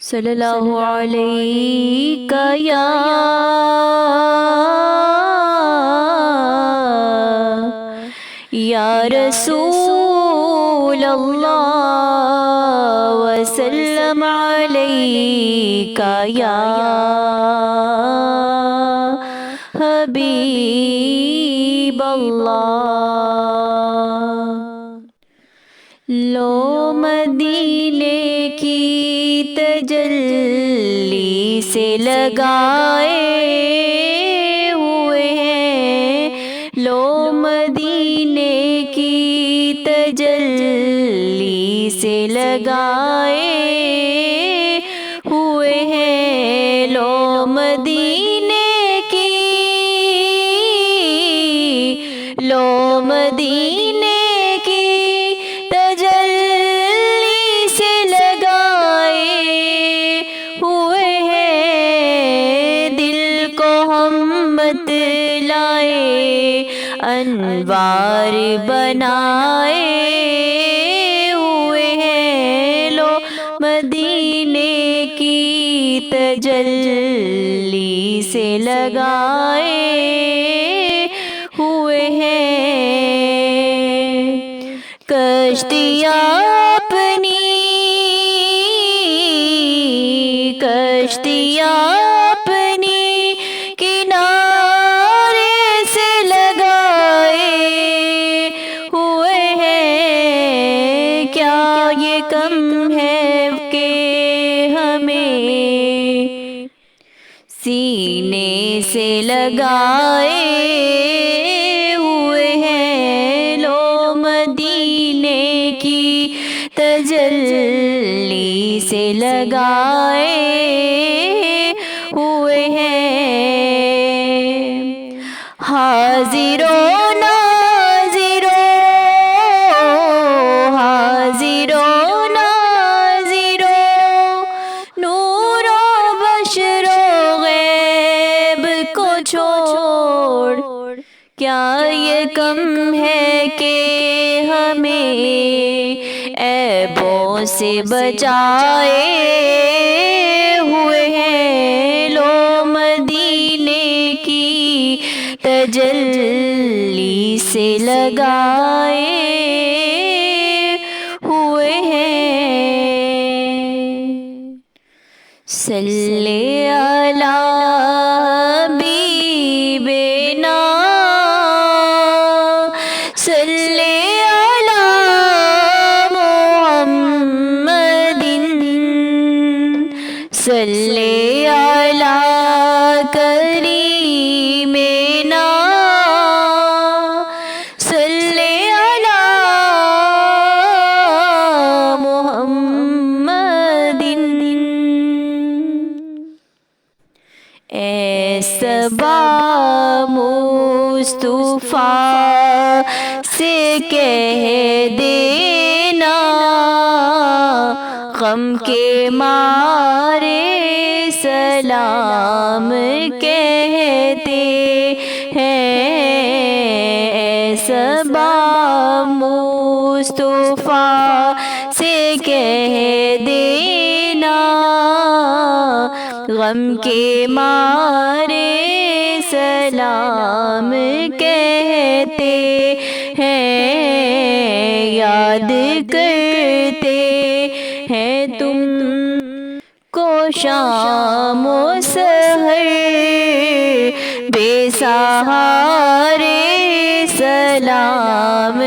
صلی اللہ علیہ یا رسول اللہ وسلم علیک یا حبیب اللہ۔ لو مدینے کی تجلی سے لگائے ہوئے ہیں، لو مدینے کی تجلی سے لگائے ہوئے ہیں، لو مدینے کی، لو مدینے انوار بنائے ہوئے ہیں، لو مدینے کی تجلی سے لگائے ہوئے ہیں۔ کشتیاں اپنی، کشتیاں اپنی کنارے سے لگائے ہوئے ہیں، کیا یہ کم ہے کہ ہمیں سینے سے لگائے ہوئے ہیں، لو مدینے کی تجلی سے لگائے ہوئے ہیں۔ حاضروں ناظروں، حاضروں ناظروں، نور و بشر و غیب کو چھوڑ، کیا یہ کم ہے کہ ہمیں عیبوں سے بچائے ہوئے ہیں، لو مدینے کی تجلی سے لگائے ہوئے ہیں۔ صلی علی حبیبنا، صلی علی محمد، صلی علی کریمنا، صلی علی محمد۔ اے صبا مصطفیٰ سے کہہ دینا، غم کے مارے سلام کہتے ہیں، اے صبا مصطفیٰ سے کہہ دینا، غم کے مارے سلام کہتے ہیں، یاد کرتے ہیں تم کو شام و سحر، بے سہارے سلام